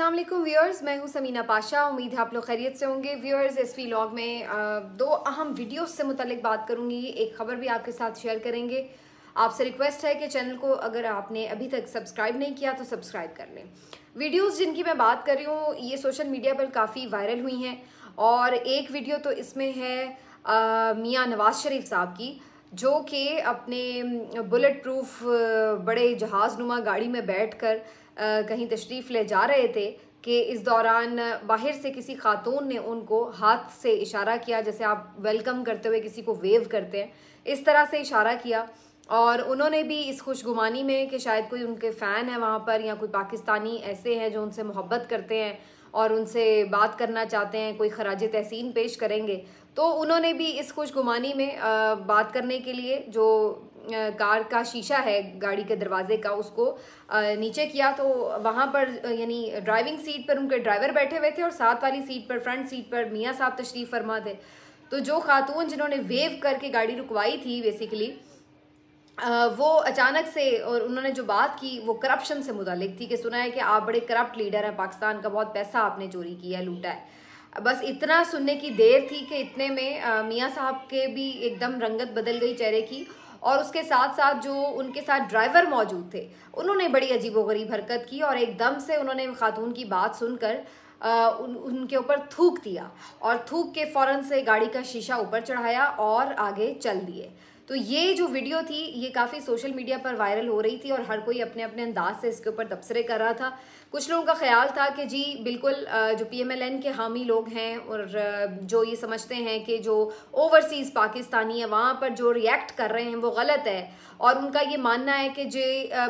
अस्सलाम वालेकुम व्यूअर्स, मैं हूं समीना पाशा। उम्मीद है आप लोग खैरियत से होंगे। व्यूअर्स, इस व्लॉग में दो अहम वीडियोस से मुतालिक बात करूंगी। एक खबर भी आपके साथ शेयर करेंगे। आपसे रिक्वेस्ट है कि चैनल को अगर आपने अभी तक सब्सक्राइब नहीं किया तो सब्सक्राइब कर लें। वीडियोस जिनकी मैं बात कर रही हूँ ये सोशल मीडिया पर काफ़ी वायरल हुई हैं और एक वीडियो तो इसमें है मियाँ नवाज शरीफ साहब की, जो कि अपने बुलेट प्रूफ बड़े जहाज़नुमा गाड़ी में बैठकर कहीं तशरीफ़ ले जा रहे थे कि इस दौरान बाहर से किसी खातून ने उनको हाथ से इशारा किया, जैसे आप वेलकम करते हुए किसी को वेव करते हैं, इस तरह से इशारा किया। और उन्होंने भी इस खुशगुमानी में कि शायद कोई उनके फ़ैन है वहाँ पर या कोई पाकिस्तानी ऐसे हैं जो उनसे मोहब्बत करते हैं और उनसे बात करना चाहते हैं, कोई खराज तहसीन पेश करेंगे, तो उन्होंने भी इस खुशगुमानी में बात करने के लिए जो कार का शीशा है गाड़ी के दरवाजे का उसको नीचे किया। तो वहाँ पर यानी ड्राइविंग सीट पर उनके ड्राइवर बैठे हुए थे और साथ वाली सीट पर, फ्रंट सीट पर मियाँ साहब तशरीफ़ फरमा थे। तो जो खातून जिन्होंने वेव करके गाड़ी रुकवाई थी बेसिकली वो अचानक से, और उन्होंने जो बात की वो करप्शन से मुतालिक थी कि सुना है कि आप बड़े करप्ट लीडर हैं, पाकिस्तान का बहुत पैसा आपने चोरी किया, लूटा है। बस इतना सुनने की देर थी कि इतने में मियाँ साहब के भी एकदम रंगत बदल गई चेहरे की, और उसके साथ साथ जो उनके साथ ड्राइवर मौजूद थे उन्होंने बड़ी अजीबोगरीब हरकत की और एकदम से उन्होंने खातून की बात सुनकर उनके ऊपर थूक दिया और थूक के फ़ौरन से गाड़ी का शीशा ऊपर चढ़ाया और आगे चल दिए। तो ये जो वीडियो थी ये काफ़ी सोशल मीडिया पर वायरल हो रही थी और हर कोई अपने अपने अंदाज से इसके ऊपर तबसरे कर रहा था। कुछ लोगों का ख्याल था कि जी बिल्कुल जो PMLN के हामी लोग हैं और जो ये समझते हैं कि जो ओवरसीज़ पाकिस्तानी है वहाँ पर जो रिएक्ट कर रहे हैं वो गलत है, और उनका ये मानना है कि जो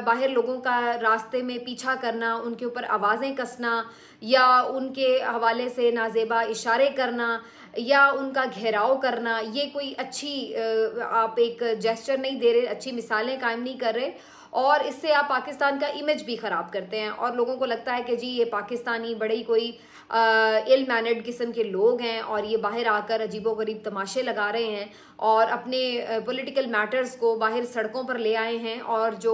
बाहर लोगों का रास्ते में पीछा करना, उनके ऊपर आवाज़ें कसना या उनके हवाले से नाजेबा इशारे करना या उनका घेराव करना, ये कोई अच्छी आप एक जेस्चर नहीं दे रहे, अच्छी मिसालें कायम नहीं कर रहे, और इससे आप पाकिस्तान का इमेज भी ख़राब करते हैं। और लोगों को लगता है कि जी ये पाकिस्तानी बड़े ही कोई इल मैनर्ड किस्म के लोग हैं और ये बाहर आकर अजीबोगरीब तमाशे लगा रहे हैं और अपने पॉलिटिकल मैटर्स को बाहर सड़कों पर ले आए हैं, और जो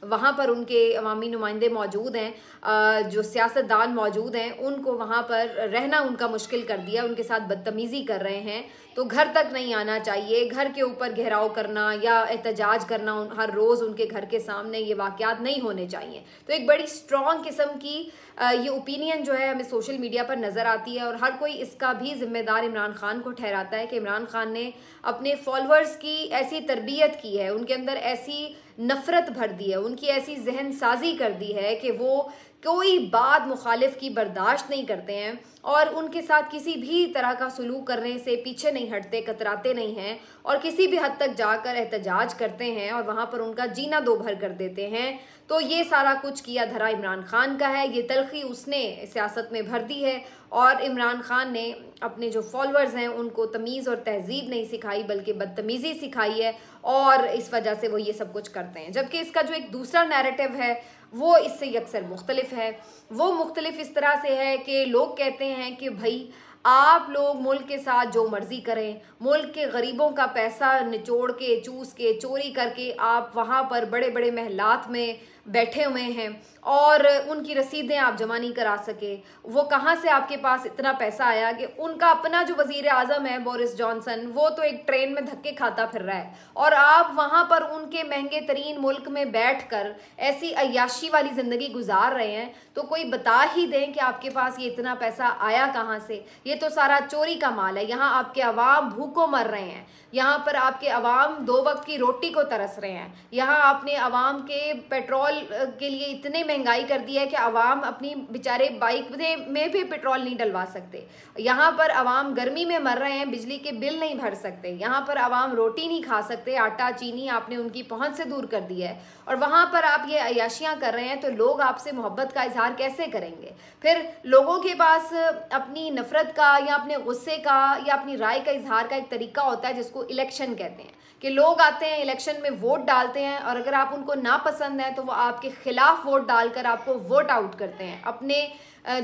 वहाँ पर उनके अवामी नुमाइंदे मौजूद हैं, जो सियासतदान मौजूद हैं, उनको वहाँ पर रहना उनका मुश्किल कर दिया, उनके साथ बदतमीज़ी कर रहे हैं। तो घर तक नहीं आना चाहिए, घर के ऊपर घेराव करना या एहतजाज करना हर रोज़ उनके घर के सामने, ये वाक़यात नहीं होने चाहिए। तो एक बड़ी स्ट्रॉन्ग किस्म की ये ओपिनियन जो है हमें सोशल मीडिया पर नज़र आती है और हर कोई इसका भी ज़िम्मेदार इमरान खान को ठहराता है कि इमरान खान ने अपने फॉलोअर्स की ऐसी तरबियत की है, उनके अंदर ऐसी नफ़रत भर दी है, उनकी ऐसी जहन साजी कर दी है कि वो कोई बात मुखालिफ की बर्दाश्त नहीं करते हैं और उनके साथ किसी भी तरह का सलूक करने से पीछे नहीं हटते, कतराते नहीं हैं और किसी भी हद तक जाकर एहतजाज करते हैं और वहाँ पर उनका जीना दो भर कर देते हैं। तो ये सारा कुछ किया धरा इमरान खान का है, ये तलखी उसने सियासत में भर दी है और इमरान खान ने अपने जो फॉलोअर्स हैं उनको तमीज़ और तहजीब नहीं सिखाई बल्कि बदतमीज़ी सिखाई है और इस वजह से वो ये सब कुछ करते हैं। जबकि इसका जो एक दूसरा नैरेटिव है वो इससे यकसर मुख्तलिफ है। वो मुख्तलिफ इस तरह से है कि लोग कहते हैं कि भाई आप लोग मुल्क के साथ जो मर्ज़ी करें, मुल्क के गरीबों का पैसा निचोड़ के, चूस के, चोरी करके आप वहाँ पर बड़े बड़े महलात में बैठे हुए हैं और उनकी रसीदें आप जमा नहीं करा सके। वो कहाँ से आपके पास इतना पैसा आया कि उनका अपना जो वज़ीर आज़म है बोरिस जॉनसन, वो तो एक ट्रेन में धक्के खाता फिर रहा है और आप वहाँ पर उनके महंगे तरीन मुल्क में बैठ कर ऐसी अय्याशी वाली ज़िंदगी गुजार रहे हैं। तो कोई बता ही दें कि आपके पास ये इतना पैसा आया कहाँ से। ये तो सारा चोरी का माल है। यहाँ आपके अवाम भूखों मर रहे हैं, यहाँ पर आपके अवाम 2 वक्त की रोटी को तरस रहे हैं, यहाँ आपने अवाम के पेट्रोल के लिए इतनी महंगाई कर दी है कि अवाम अपनी बेचारे बाइक में भी पेट्रोल नहीं डलवा सकते, यहाँ पर अवाम गर्मी में मर रहे हैं, बिजली के बिल नहीं भर सकते, यहाँ पर अवाम रोटी नहीं खा सकते, आटा चीनी आपने उनकी पहुंच से दूर कर दिया है और वहाँ पर आप ये अय्याशियाँ कर रहे हैं। तो लोग आपसे मोहब्बत का इजहार कैसे करेंगे? फिर लोगों के पास अपनी नफ़रत का या अपने गुस्से का या अपनी राय का इजहार का एक तरीका होता है जिसको इलेक्शन कहते हैं, कि लोग आते हैं इलेक्शन में वोट डालते हैं और अगर आप उनको ना पसंद है तो वो आपके खिलाफ वोट डालकर आपको वोट आउट करते हैं, अपने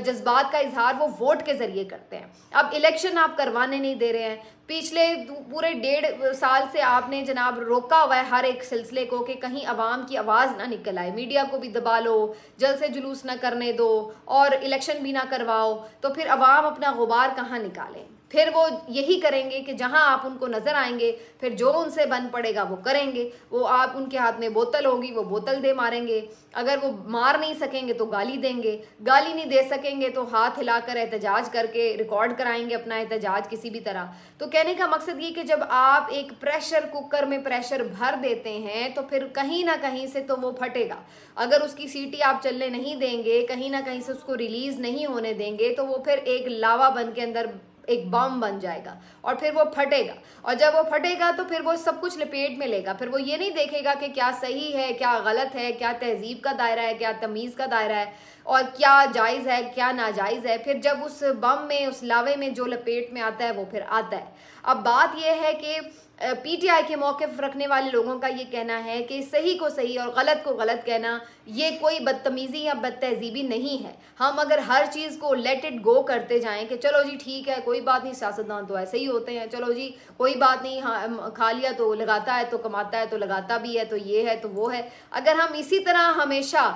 जज्बात का इजहार वो वोट के ज़रिए करते हैं। अब इलेक्शन आप करवाने नहीं दे रहे हैं। पिछले पूरे 1.5 साल से आपने जनाब रोका हुआ है हर एक सिलसिले को कि कहीं अवाम की आवाज़ ना निकल आए। मीडिया को भी दबा लो, जल्द से जुलूस ना करने दो और इलेक्शन भी ना करवाओ, तो फिर अवाम अपना गुबार कहाँ निकालें? फिर वो यही करेंगे कि जहां आप उनको नज़र आएंगे फिर जो उनसे बन पड़ेगा वो करेंगे। वो आप उनके हाथ में बोतल होगी वो बोतल दे मारेंगे, अगर वो मार नहीं सकेंगे तो गाली देंगे, गाली नहीं दे सकेंगे तो हाथ हिलाकर एहतजाज करके रिकॉर्ड कराएंगे अपना एहतजाज किसी भी तरह। तो कहने का मकसद ये कि जब आप एक प्रेशर कुकर में प्रेशर भर देते हैं तो फिर कहीं ना कहीं से तो वो फटेगा। अगर उसकी सीटी आप चलने नहीं देंगे, कहीं ना कहीं से उसको रिलीज़ नहीं होने देंगे, तो वो फिर एक लावा बन के अंदर एक बम बन जाएगा और फिर वो फटेगा। और जब वो फटेगा तो फिर वो सब कुछ लपेट में लेगा। फिर वो ये नहीं देखेगा कि क्या सही है क्या गलत है, क्या तहजीब का दायरा है, क्या तमीज़ का दायरा है, और क्या जायज़ है क्या नाजायज़ है। फिर जब उस बम में, उस लावे में जो लपेट में आता है वो फिर आता है। अब बात यह है कि पीटीआई के मौक़िफ़ रखने वाले लोगों का ये कहना है कि सही को सही और गलत को गलत कहना ये कोई बदतमीज़ी या बदतहजीबी नहीं है। हम अगर हर चीज़ को लेट इट गो करते जाएं कि चलो जी ठीक है कोई बात नहीं, सियासतदान तो ऐसे ही होते हैं, चलो जी कोई बात नहीं, हाँ खा लिया तो लगाता है तो कमाता है तो लगाता भी है, तो ये है तो वो है, अगर हम इसी तरह हमेशा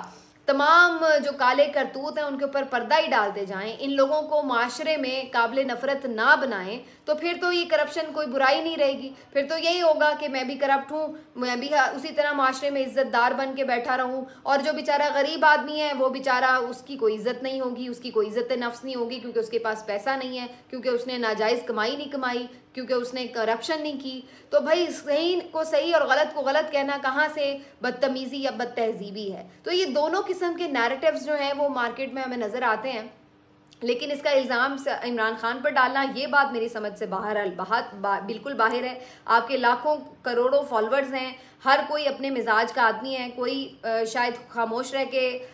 तमाम जो काले करतूत हैं उनके ऊपर पर्दा ही डालते जाएं, इन लोगों को माशरे में काबिल नफ़रत ना बनाएं, तो फिर तो ये करप्शन कोई बुराई नहीं रहेगी। फिर तो यही होगा कि मैं भी करप्ट हूँ, मैं भी उसी तरह माशरे में इज़्ज़तदार बन के बैठा रहूँ, और जो बेचारा गरीब आदमी है वो बेचारा, उसकी कोई इज़्ज़त नहीं होगी, उसकी कोई इज़्ज़त नफ्स नहीं होगी, क्योंकि उसके पास पैसा नहीं है, क्योंकि उसने नाजायज़ कमाई नहीं कमाई, क्योंकि उसने करप्शन नहीं की। तो भाई सही को सही और गलत को गलत कहना कहाँ से बदतमीज़ी या बदतहजीबी है? तो ये दोनों किस्म के नैरेटिव्स जो हैं वो मार्केट में हमें नज़र आते हैं, लेकिन इसका इल्ज़ाम इमरान खान पर डालना ये बात मेरी समझ से बिल्कुल बाहर है। आपके लाखों करोड़ों फॉलोअर्स हैं, हर कोई अपने मिजाज का आदमी है, कोई शायद खामोश रह के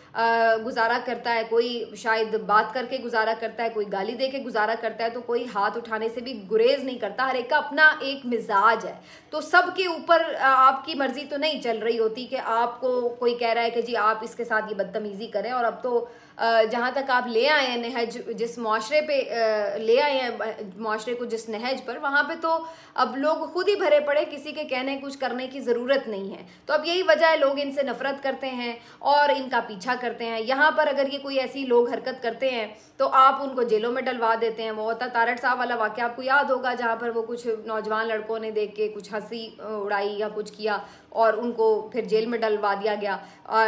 गुजारा करता है, कोई शायद बात करके गुजारा करता है, कोई गाली दे के गुजारा करता है, तो कोई हाथ उठाने से भी गुरेज नहीं करता। हर एक का अपना एक मिजाज है, तो सबके ऊपर आपकी मर्जी तो नहीं चल रही होती कि आपको कोई कह रहा है कि जी आप इसके साथ ये बदतमीज़ी करें। और अब तो जहाँ तक आप ले आए हैं नहज, जिस माशरे पे ले आए हैं माशरे को जिस नहज पर, वहाँ पे तो अब लोग खुद ही भरे पड़े, किसी के कहने कुछ करने की ज़रूरत नहीं है। तो अब यही वजह है लोग इनसे नफ़रत करते हैं और इनका पीछा करते हैं। यहाँ पर अगर ये कोई ऐसी लोग हरकत करते हैं तो आप उनको जेलों में डलवा देते हैं। वो होता तारड़ साहब वाला वाक़या आपको याद होगा, जहाँ पर वो कुछ नौजवान लड़कों ने देख के कुछ हंसी उड़ाई या कुछ किया और उनको फिर जेल में डलवा दिया गया।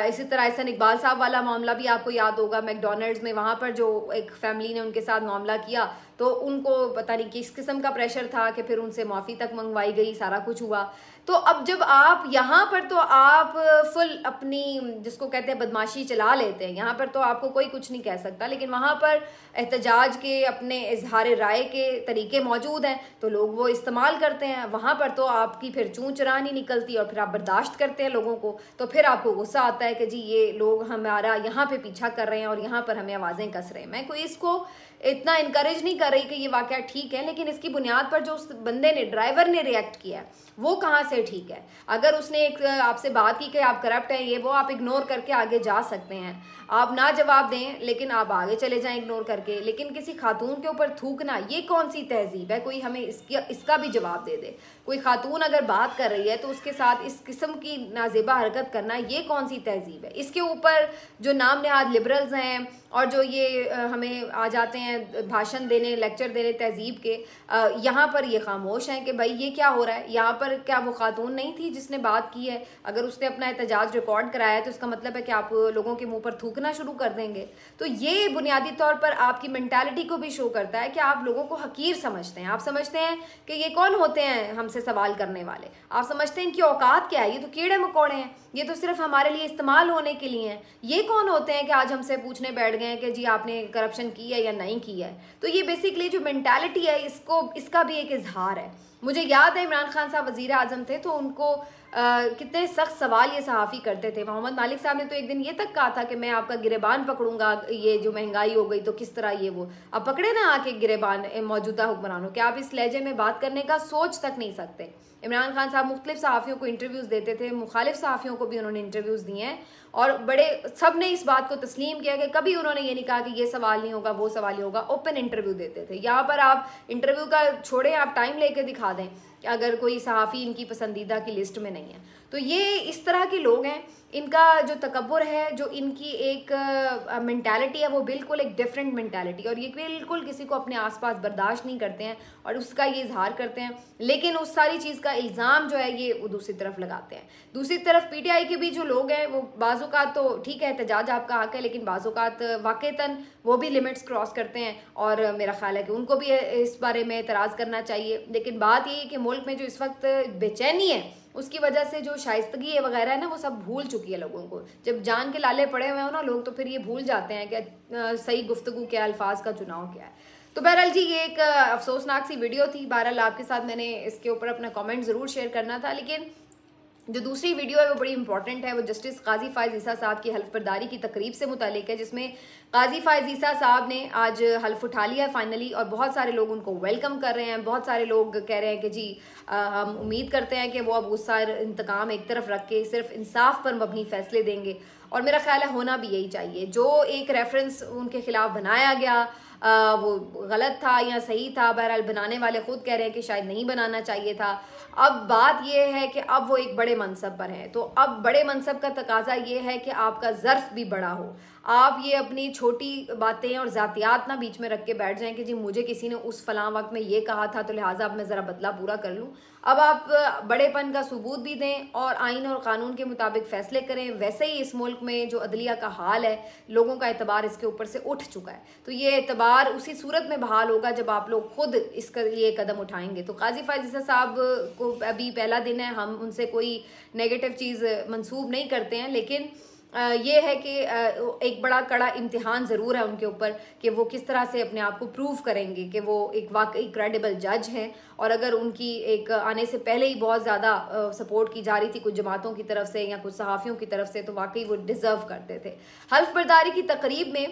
इसी तरह एहसन इकबाल साहब वाला मामला भी आपको याद होगा, मैकडॉनल्ड्स में वहाँ पर जो एक फैमिली ने उनके साथ मामला किया तो उनको पता नहीं किस किस्म का प्रेशर था कि फिर उनसे माफ़ी तक मंगवाई गई, सारा कुछ हुआ। तो अब जब आप यहाँ पर तो आप फुल अपनी जिसको कहते हैं बदमाशी चला लेते हैं, यहाँ पर तो आपको कोई कुछ नहीं कह सकता, लेकिन वहाँ पर एहतजाज के अपने इजहार राय के तरीके मौजूद हैं तो लोग वो इस्तेमाल करते हैं। वहाँ पर तो आपकी फिर चूँ चरा नहीं निकलती और फिर आप बर्दाश्त करते हैं लोगों को, तो फिर आपको गुस्सा आता है कि जी ये लोग हमारा यहाँ पे पीछा कर रहे हैं और यहाँ पर हमें आवाज़ें कस रहे हैं। मैं कोई इसको इतना इनकरेज नहीं कर रही कि ये वाक़या ठीक है, लेकिन इसकी बुनियाद पर जो उस बंदे ने, ड्राइवर ने रिएक्ट किया है वो कहाँ से ठीक है। अगर उसने एक आपसे बात की कि आप करप्ट हैं, ये वो, आप इग्नोर करके आगे जा सकते हैं, आप ना जवाब दें लेकिन आप आगे चले जाएं इग्नोर करके। लेकिन किसी खातून के ऊपर थूकना ये कौन सी तहजीब है? कोई हमें इसका भी जवाब दे दे। कोई खातून अगर बात कर रही है तो उसके साथ इस किस्म की नाजेबा हरकत करना ये कौन सी तहजीब है? इसके ऊपर जो नाम नहाद लिबरल्स हैं और जो ये हमें आ जाते हैं भाषण देने, लेक्चर देने तहजीब के, यहाँ पर ये खामोश हैं कि भाई ये क्या हो रहा है। यहाँ पर क्या वो खातून नहीं थी जिसने बात की है? अगर उसने अपना एहतजाज रिकॉर्ड कराया है तो इसका मतलब है कि आप लोगों के मुंह पर थूकना शुरू कर देंगे। तो ये बुनियादी तौर पर आपकी मेंटालिटी को भी शो करता है कि आप लोगों को हकीर समझते हैं। आप समझते हैं कि ये कौन होते हैं हमसे सवाल करने वाले, आप समझते हैं इनकी औकात क्या है, ये तो कीड़े मकोड़े हैं, ये तो सिर्फ हमारे लिए इस्तेमाल होने के लिए हैं। ये कौन होते हैं कि आज हमसे पूछने बैठ गए हैं कि जी आपने करप्शन की है या नहीं की है? तो ये बेसिकली जो मेंटालिटी है इसका भी एक इजहार है। मुझे याद है इमरान खान साहब वज़ीर आज़म थे तो उनको कितने सख्त सवाल ये सहाफ़ी करते थे। मोहम्मद मालिक साहब ने तो एक दिन ये तक कहा था कि मैं आपका गिरेबान पकड़ूंगा, ये जो महंगाई हो गई तो किस तरह ये वो। अब पकड़े ना आके गिरेबान मौजूदा हुक्मरानों के, आप इस लहजे में बात करने का सोच तक नहीं सकते। इमरान खान साहब मुख्तलिफ सहाफ़ियों को इंटरव्यूज़ देते थे, मुखालिफ सहाफ़ियों को भी उन्होंने इंटरव्यूज़ दिए हैं और बड़े सब ने इस बात को तस्लीम किया कि कभी उन्होंने ये नहीं कहा कि ये सवाल नहीं होगा वो सवाल नहीं होगा। ओपन इंटरव्यू देते थे। यहाँ पर आप इंटरव्यू का छोड़ें, आप टाइम लेकर दिखा दें कि अगर कोई सहाफ़ी इनकी पसंदीदा की लिस्ट में नहीं है। तो ये इस तरह के लोग हैं, इनका जो तकब्बुर है, जो इनकी एक मेंटालिटी है, वो बिल्कुल एक डिफरेंट मेंटालिटी, और ये बिल्कुल किसी को अपने आसपास बर्दाश्त नहीं करते हैं और उसका ये इजहार करते हैं। लेकिन उस सारी चीज़ का इल्ज़ाम जो है ये वो दूसरी तरफ लगाते हैं। दूसरी तरफ पीटीआई के भी जो लोग हैं वो बाज़-औक़ात तो ठीक है, एहतजाज आपका हक़ है, लेकिन बाज़-औक़ात वाक़तन वो भी लिमिट्स क्रॉस करते हैं और मेरा ख्याल है कि उनको भी इस बारे में एतराज़ करना चाहिए। लेकिन बात ये है कि मुल्क में जो इस वक्त बेचैनी है उसकी वजह से जो शाइस्तगी वगैरह है ना, वो सब भूल चुकी है लोगों को। जब जान के लाले पड़े हुए हो ना लोग, तो फिर ये भूल जाते हैं कि सही गुफ्तगू क्या, अल्फाज का चुनाव क्या है। तो बहरहाल जी ये एक अफसोसनाक सी वीडियो थी। बहरहाल आपके साथ मैंने इसके ऊपर अपना कमेंट ज़रूर शेयर करना था। लेकिन जो दूसरी वीडियो है वो बड़ी इंपॉर्टेंट है। वो जस्टिस काजी फ़ाइज़ ईसा साहब की हल्फ बर्दारी की तकरीब से मुतालिक है, जिसमें काजी फ़ाइज़ ईसा साहब ने आज हल्फ उठा लिया है फाइनली, और बहुत सारे लोग उनको वेलकम कर रहे हैं। बहुत सारे लोग कह रहे हैं कि जी हम उम्मीद करते हैं कि वो अब गुस्सा इंतकाम एक तरफ रख के सिर्फ इंसाफ पर मबनी फैसले देंगे, और मेरा ख्याल है होना भी यही चाहिए। जो एक रेफरेंस उनके खिलाफ बनाया गया वो गलत था या सही था, बहरहाल बनाने वाले खुद कह रहे हैं कि शायद नहीं बनाना चाहिए था। अब बात यह है कि अब वो एक बड़े मनसब पर हैं, तो अब बड़े मनसब का तकाजा ये है कि आपका ज़र्फ भी बड़ा हो। आप ये अपनी छोटी बातें और ज़ातियात ना बीच में रख के बैठ जाएं कि जी मुझे किसी ने उस फलां वक्त में ये कहा था तो लिहाजा अब मैं ज़रा बदला पूरा कर लूँ। अब आप बड़ेपन का सबूत भी दें और आइन और कानून के मुताबिक फ़ैसले करें। वैसे ही इस मुल्क में जो अदलिया का हाल है, लोगों का एतबार इसके ऊपर से उठ चुका है, तो ये एतबार उसी सूरत में बहाल होगा जब आप लोग खुद इसका ये कदम उठाएंगे। तो काजी फ़ाइज़ ईसा साहब को अभी पहला दिन है, हम उनसे कोई नेगेटिव चीज़ मंसूब नहीं करते हैं, लेकिन ये है कि एक बड़ा कड़ा इम्तिहान ज़रूर है उनके ऊपर कि वो किस तरह से अपने आप को प्रूव करेंगे कि वो एक वाकई क्रेडिबल जज हैं। और अगर उनकी एक आने से पहले ही बहुत ज़्यादा सपोर्ट की जा रही थी कुछ जमातों की तरफ से या कुछ सहाफ़ियों की तरफ से, तो वाकई वो डिज़र्व करते थे। हल्फ बर्दारी की तकरीब में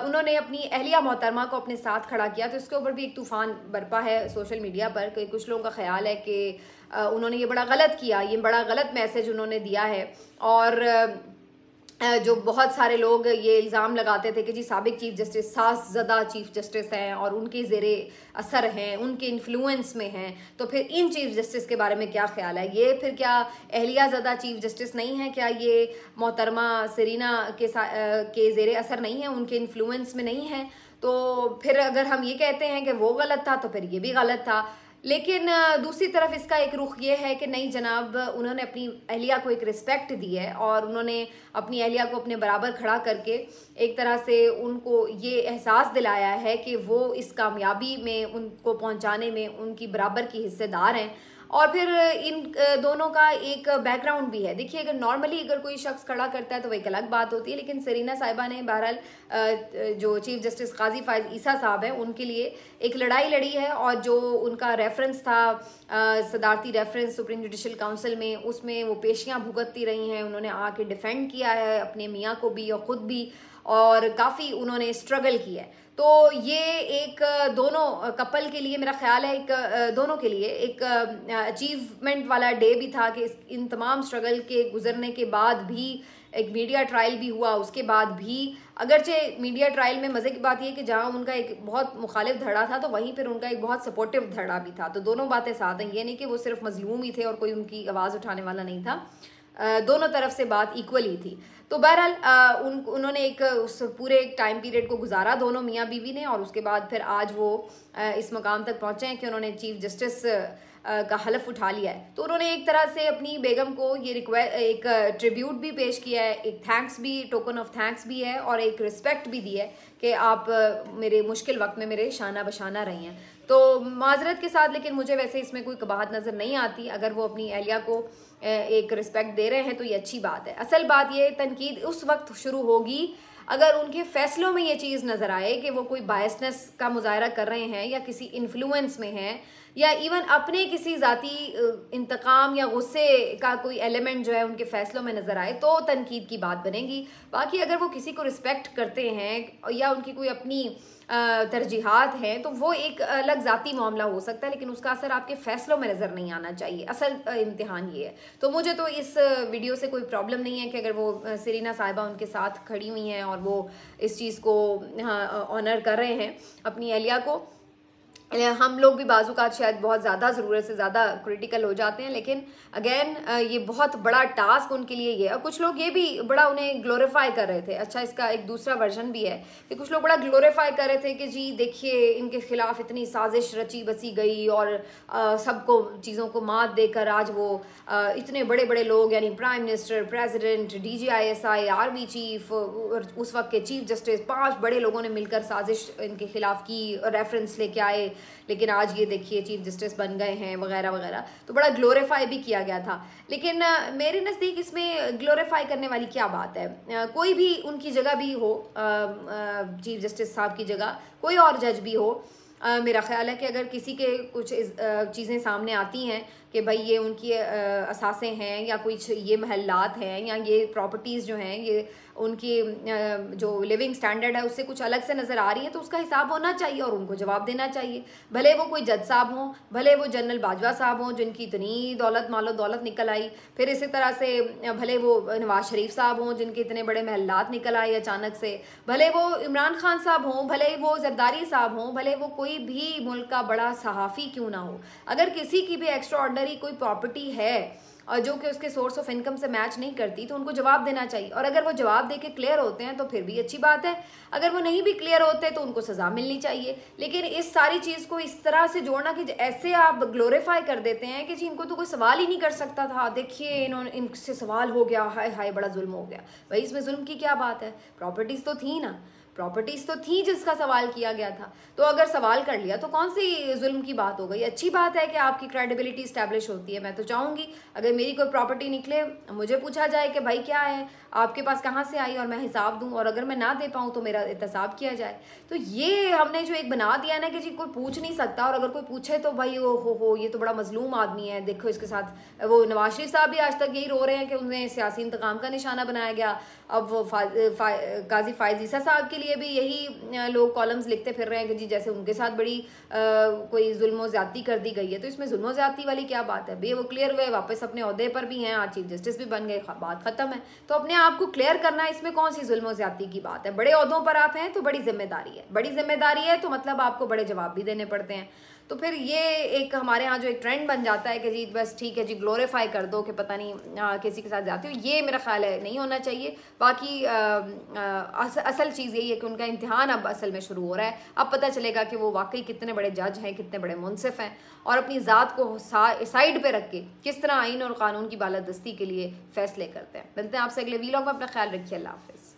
उन्होंने अपनी अहलिया मोहतरमा को अपने साथ खड़ा किया, तो इसके ऊपर भी एक तूफ़ान बरपा है सोशल मीडिया पर कि कुछ लोगों का ख्याल है कि उन्होंने ये बड़ा गलत किया, ये बड़ा गलत मैसेज उन्होंने दिया है। और जो बहुत सारे लोग ये इल्ज़ाम लगाते थे कि जी साबिक चीफ जस्टिस साज़दा चीफ जस्टिस हैं और उनके ज़ेरे असर हैं, उनके इन्फ्लुएंस में हैं, तो फिर इन चीफ जस्टिस के बारे में क्या ख्याल है? ये फिर क्या अहलिया ज़दा चीफ जस्टिस नहीं है? क्या ये मोहतरमा सरीना के ज़ेरे असर नहीं है, उनके इन्फ्लुएंस में नहीं है? तो फिर अगर हम ये कहते हैं कि वो गलत था तो फिर ये भी गलत था। लेकिन दूसरी तरफ इसका एक रुख ये है कि नहीं जनाब, उन्होंने अपनी अहलिया को एक रिस्पेक्ट दी है और उन्होंने अपनी अहलिया को अपने बराबर खड़ा करके एक तरह से उनको ये एहसास दिलाया है कि वो इस कामयाबी में उनको पहुंचाने में उनकी बराबर की हिस्सेदार हैं। और फिर इन दोनों का एक बैकग्राउंड भी है। देखिए, अगर नॉर्मली अगर कोई शख्स खड़ा करता है तो वो एक अलग बात होती है, लेकिन सरीना साहिबा ने बहरहाल जो चीफ जस्टिस काजी फ़ाइज़ ईसा साहब हैं उनके लिए एक लड़ाई लड़ी है, और जो उनका रेफरेंस था सदारती रेफरेंस सुप्रीम जुडिशल काउंसिल में, उसमें वो पेशियाँ भुगतती रही हैं। उन्होंने आके डिफेंड किया है अपने मियाँ को भी और ख़ुद भी, और काफ़ी उन्होंने स्ट्रगल किया है। तो ये एक दोनों कपल के लिए मेरा ख्याल है, एक दोनों के लिए एक अचीवमेंट वाला डे भी था कि इन तमाम स्ट्रगल के गुजरने के बाद भी एक मीडिया ट्रायल भी हुआ। उसके बाद भी अगरचे मीडिया ट्रायल में मज़े की बात यह कि जहाँ उनका एक बहुत मुखालिफ धड़ा था तो वहीं पर उनका एक बहुत सपोर्टिव धड़ा भी था। तो दोनों बातें साथ हैं, ये नहीं कि वो सिर्फ मजलूम ही थे और कोई उनकी आवाज़ उठाने वाला नहीं था, दोनों तरफ से बात इक्वल ही थी। तो बहरहाल उन्होंने एक उस पूरे एक टाइम पीरियड को गुजारा दोनों मियाँ बीवी ने, और उसके बाद फिर आज वो इस मकाम तक पहुँचे हैं कि उन्होंने चीफ जस्टिस का हलफ उठा लिया है। तो उन्होंने एक तरह से अपनी बेगम को ये एक ट्रिब्यूट भी पेश किया है, एक थैंक्स भी, टोकन ऑफ थैंक्स भी है, और एक रिस्पेक्ट भी दी है कि आप मेरे मुश्किल वक्त में मेरे शाना बशाना रही हैं। तो माजरत के साथ, लेकिन मुझे वैसे इसमें कोई कबाहत नज़र नहीं आती। अगर वो अपनी अहलिया को एक रिस्पेक्ट दे रहे हैं तो ये अच्छी बात है। असल बात ये तनकीद उस वक्त शुरू होगी अगर उनके फैसलों में ये चीज़ नज़र आए कि वो कोई बायसनेस का मुजाहरा कर रहे हैं या किसी इन्फ्लुएंस में हैं या इवन अपने किसी ज़ाती इंतकाम या गुस्से का कोई एलिमेंट जो है उनके फैसलों में नज़र आए तो तनकीद की बात बनेगी। बाकी अगर वो किसी को रिस्पेक्ट करते हैं या उनकी कोई अपनी तरजीहात हैं तो वो एक अलग ज़ाती मामला हो सकता है, लेकिन उसका असर आपके फ़ैसलों में नज़र नहीं आना चाहिए। असल इम्तिहान ये है। तो मुझे तो इस वीडियो से कोई प्रॉब्लम नहीं है कि अगर वो सरीना साहिबा उनके साथ खड़ी हुई हैं और वो इस चीज़ को ऑनर कर रहे हैं अपनी अहलिया को। हम लोग भी बाज़ुकात शायद बहुत ज़्यादा ज़रूरत से ज़्यादा क्रिटिकल हो जाते हैं, लेकिन अगेन ये बहुत बड़ा टास्क उनके लिए ये है। और कुछ लोग ये भी बड़ा उन्हें ग्लोरीफाई कर रहे थे। अच्छा, इसका एक दूसरा वर्जन भी है कि कुछ लोग बड़ा ग्लोरीफाई कर रहे थे कि जी देखिए इनके खिलाफ इतनी साजिश रची बसी गई और सबको चीज़ों को मात देकर आज वो इतने बड़े बड़े लोग यानी prime minister, president, DGISI, army chief, उस वक्त के चीफ जस्टिस, 5 बड़े लोगों ने मिलकर साजिश इनके खिलाफ की, रेफरेंस लेके आए, लेकिन आज ये देखिए चीफ जस्टिस बन गए हैं वगैरह वगैरह। तो बड़ा ग्लोरीफाई भी किया गया था, लेकिन मेरे नज़दीक इसमें ग्लोरीफाई करने वाली क्या बात है। कोई भी उनकी जगह भी हो, चीफ जस्टिस साहब की जगह कोई और जज भी हो, मेरा ख्याल है कि अगर किसी के कुछ चीज़ें सामने आती हैं कि भाई ये उनकी असासें हैं या कुछ ये महल्लात हैं या ये प्रॉपर्टीज़ जो हैं ये उनकी जो लिविंग स्टैंडर्ड है उससे कुछ अलग से नज़र आ रही है, तो उसका हिसाब होना चाहिए और उनको जवाब देना चाहिए। भले वो कोई जज साहब हों, भले वो जनरल बाजवा साहब हों जिनकी इतनी दौलत मालो दौलत निकल आई, फिर इसी तरह से भले वो नवाज शरीफ साहब हों जिनके इतने बड़े महल्लात निकल आए अचानक से, भले वो इमरान खान साहब हों, भले वो जरदारी साहब हों, भले वो कोई भी मुल्क का बड़ा सहाफ़ी क्यों ना हो, अगर किसी की भी एक्स्ट्राऑर्डिनरी कोई प्रॉपर्टी है और जो कि उसके सोर्स ऑफ इनकम से मैच नहीं करती तो उनको जवाब देना चाहिए। और अगर वो जवाब दे के क्लियर होते हैं तो फिर भी अच्छी बात है, अगर वो नहीं भी क्लियर होते तो उनको सज़ा मिलनी चाहिए। लेकिन इस सारी चीज़ को इस तरह से जोड़ना कि ऐसे आप ग्लोरीफाई कर देते हैं कि जी इनको तो कोई सवाल ही नहीं कर सकता था, देखिए इन्होंने इनसे सवाल हो गया, हाय हाय बड़ा जुल्म हो गया। भाई इसमें जुल्म की क्या बात है, प्रॉपर्टीज़ तो थी ना, प्रॉपर्टीज़ तो थी जिसका सवाल किया गया था। तो अगर सवाल कर लिया तो कौन सी जुल्म की बात हो गई। अच्छी बात है कि आपकी क्रेडिबिलिटी इस्टेब्लिश होती है। मैं तो चाहूँगी अगर मेरी कोई प्रॉपर्टी निकले मुझे पूछा जाए कि भाई क्या है, आपके पास कहाँ से आई और मैं हिसाब दूँ, और अगर मैं ना दे पाऊँ तो मेरा एहतसाब किया जाए। तो ये हमने जो एक बना दिया ना कि जी कोई पूछ नहीं सकता, और अगर कोई पूछे तो भाई ओ हो ये तो बड़ा मजलूम आदमी है, देखो इसके साथ वो नवाज शरीफ साहब भी आज तक यही रो रहे हैं कि उन्हें सियासी इंतकाम का निशाना बनाया गया। अब वो काजी फायज ईसा साहब के लिए भी यही लोग कॉलम्स लिखते फिर रहे हैं कि जी जैसे उनके साथ बड़ी कोई जुल्म ज़्यादती कर दी गई है। तो इसमें जुल्म ज़्यादती वाली क्या बात है भाई, वो क्लियर हुए, वापस अपने ओहदे पर भी हैं, आज चीफ जस्टिस भी बन गए, बात ख़त्म है। तो अपने आप को क्लियर करना, इसमें कौन सी जुल्म ज़्यादती की बात है। बड़े ओहदों पर आप हैं तो बड़ी जिम्मेदारी है, बड़ी जिम्मेदारी है तो मतलब आपको बड़े जवाब भी देने पड़ते हैं। तो फिर ये एक हमारे यहाँ जो एक ट्रेंड बन जाता है कि जी बस ठीक है जी ग्लोरीफाई कर दो कि पता नहीं किसी के साथ जाती हो, ये मेरा ख्याल है नहीं होना चाहिए। बाकी असल चीज़ यही है कि उनका इम्तिहान अब असल में शुरू हो रहा है। अब पता चलेगा कि वो वाकई कितने बड़े जज हैं, कितने बड़े मुनसिफ हैं, और अपनी ज़ात को साइड पे रख के किस तरह आइन और क़ानून की बालादस्ती के लिए फ़ैसले करते हैं। मिलते हैं आपसे अगले वीलॉग में, अपना ख्याल रखिए, अल्लाह हाफ़िज़।